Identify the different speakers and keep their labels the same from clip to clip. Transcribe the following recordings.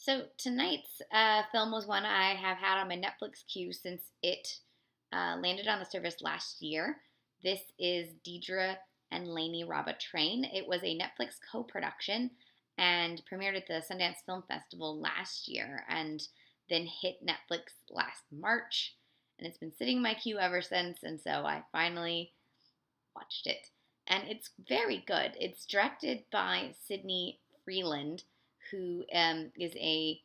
Speaker 1: So tonight's film was one I have had on my Netflix queue since it landed on the service last year. This is Deidra and Laney Rob Train. It was a Netflix co-production and premiered at the Sundance Film Festival last year and then hit Netflix last March. And it's been sitting in my queue ever since, and so I finally watched it. And it's very good. It's directed by Sydney Freeland, who is a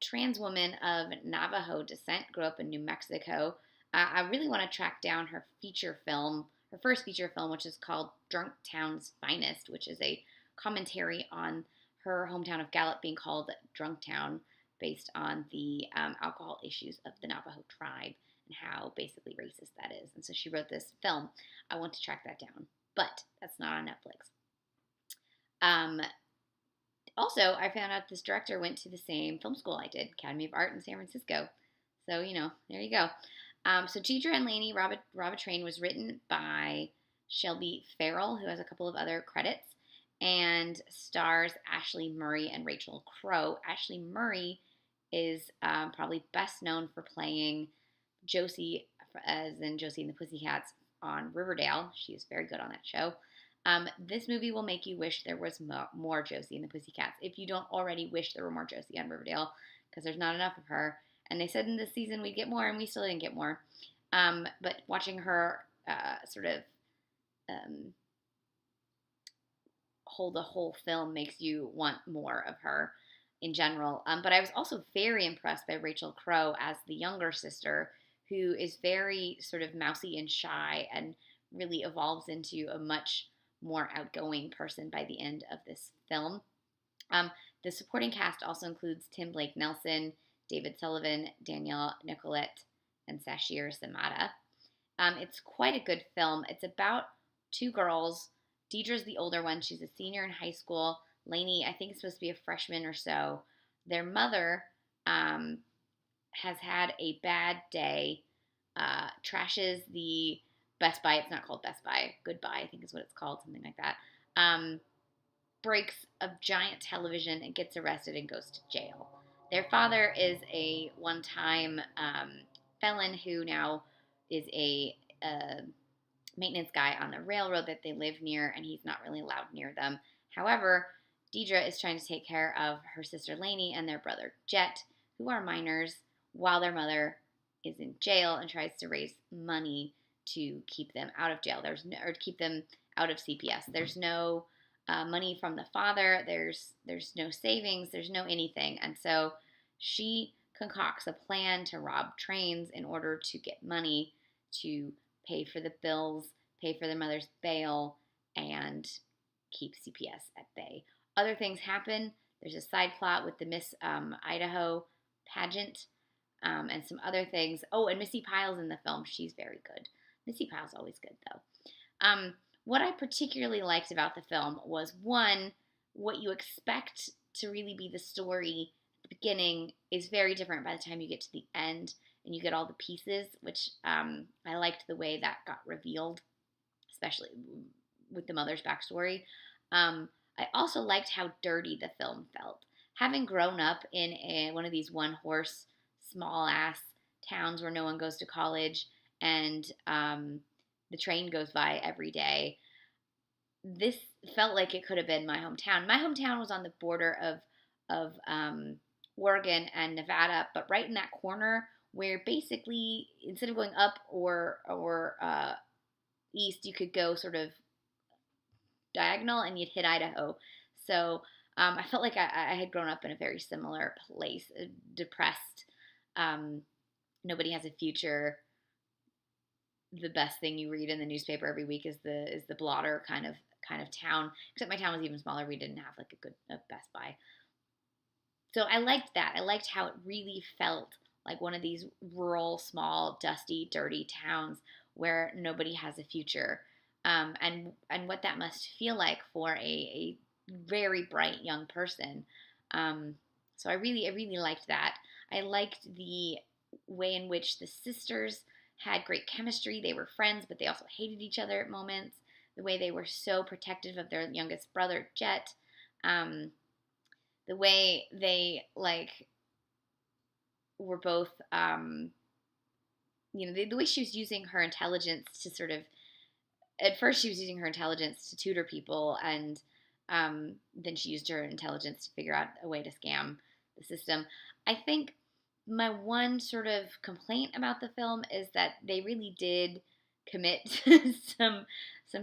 Speaker 1: trans woman of Navajo descent, grew up in New Mexico. I really want to track down her feature film, her first feature film, which is called Drunk Town's Finest, which is a commentary on her hometown of Gallup being called Drunk Town, based on the alcohol issues of the Navajo tribe and how basically racist that is. And so she wrote this film. I want to track that down, but that's not on Netflix. Also, I found out this director went to the same film school I did, Academy of Art in San Francisco. So, there you go. So Deidra and Laney Rob Train was written by Shelby Farrell, who has a couple of other credits, and stars Ashleigh Murray and Rachel Crow. Ashleigh Murray is probably best known for playing Josie, as in Josie and the Pussycats on Riverdale. She is very good on that show. This movie will make you wish there was more Josie and the Pussycats, if you don't already wish there were more Josie on Riverdale, because there's not enough of her. And they said in this season we'd get more, and we still didn't get more. But watching her hold the whole film makes you want more of her in general. But I was also very impressed by Rachel Crow as the younger sister, who is very sort of mousy and shy and really evolves into a much more outgoing person by the end of this film. The supporting cast also includes Tim Blake Nelson, David Sullivan, Danielle Nicolette, and Sashir Samata. It's quite a good film. It's about two girls. Deidre's the older one. She's a senior in high school. Laney, I think, is supposed to be a freshman or so. Their mother has had a bad day, trashes the Best Buy. It's not called Best Buy. Goodbye, I think is what it's called, something like that. Breaks a giant television and gets arrested and goes to jail. Their father is a one-time felon who now is a maintenance guy on the railroad that they live near, and he's not really allowed near them. However, Deidra is trying to take care of her sister Laney and their brother Jet, who are minors, while their mother is in jail and tries to raise money to keep them out of jail. Or keep them out of CPS. There's no money from the father. There's no savings. There's no anything. And so she concocts a plan to rob trains in order to get money to pay for the bills, pay for their mother's bail, and keep CPS at bay. Other things happen. There's a side plot with the Miss Idaho pageant and some other things. Oh, and Missy Pyle's in the film. She's very good. Missy Pyle's always good, though. What I particularly liked about the film was, one, what you expect to really be the story at the beginning is very different by the time you get to the end and you get all the pieces, which I liked the way that got revealed, especially with the mother's backstory. I also liked how dirty the film felt. Having grown up in one of these one-horse, small-ass towns where no one goes to college and the train goes by every day, this felt like it could have been my hometown. My hometown was on the border of Oregon and Nevada, but right in that corner where basically instead of going up or east, you could go sort of diagonal and you'd hit Idaho. So I felt like I had grown up in a very similar place, depressed. Nobody has a future. The best thing you read in the newspaper every week is the blotter kind of town. Except my town was even smaller. We didn't have like a Best Buy. So I liked that. I liked how it really felt like one of these rural, small, dusty, dirty towns where nobody has a future. And what that must feel like for a very bright young person. So I really liked that. I liked the way in which the sisters had great chemistry. They were friends, but they also hated each other at moments. The way they were so protective of their youngest brother, Jet. the way they like were both, the way she was using her intelligence to sort of, at first she was using her intelligence to tutor people, and then she used her intelligence to figure out a way to scam the system. I think my one sort of complaint about the film is that they really did commit some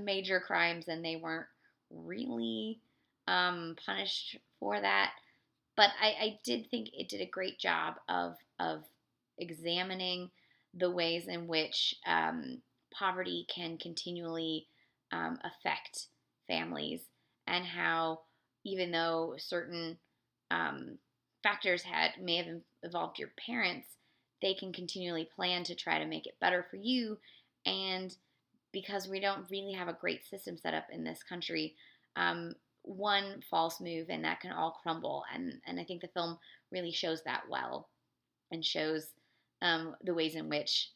Speaker 1: major crimes, and they weren't really punished for that. But I did think it did a great job of examining the ways in which poverty can continually affect families, and how, even though certain um, factors may have involved your parents, they can continually plan to try to make it better for you. And because we don't really have a great system set up in this country, one false move and that can all crumble. And I think the film really shows that well, and shows the ways in which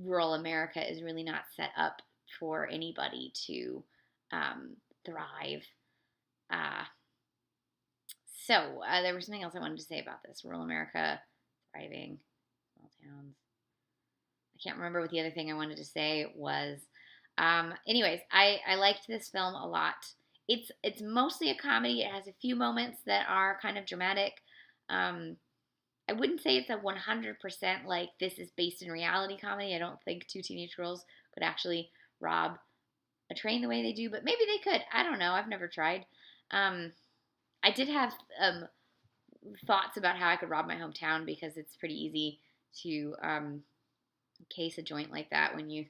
Speaker 1: rural America is really not set up for anybody to thrive. Uh, there was something else I wanted to say about this. Rural America, thriving, small towns. I can't remember what the other thing I wanted to say was. Anyways, I liked this film a lot. It's mostly a comedy. It has a few moments that are kind of dramatic. I wouldn't say it's a 100% like this is based in reality comedy. I don't think two teenage girls could actually rob a train the way they do, but maybe they could. I don't know. I've never tried. I did have thoughts about how I could rob my hometown, because it's pretty easy to case a joint like that when you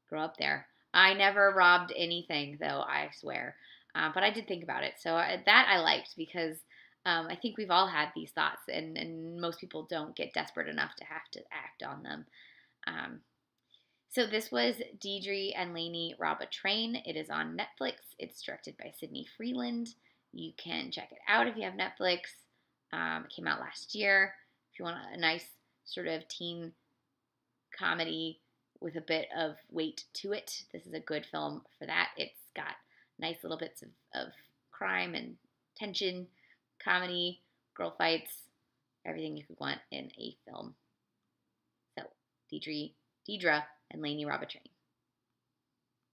Speaker 1: grow up there. I never robbed anything, though, I swear. But I did think about it. So that I liked, because I think we've all had these thoughts, and most people don't get desperate enough to have to act on them. So this was Deidra Laney Rob, A Train. It is on Netflix. It's directed by Sydney Freeland. You can check it out if you have Netflix. It came out last year. If you want a nice sort of teen comedy with a bit of weight to it, this is a good film for that. It's got nice little bits of crime and tension, comedy, girl fights, everything you could want in a film. So, Deidra and Laney Rob, A Train.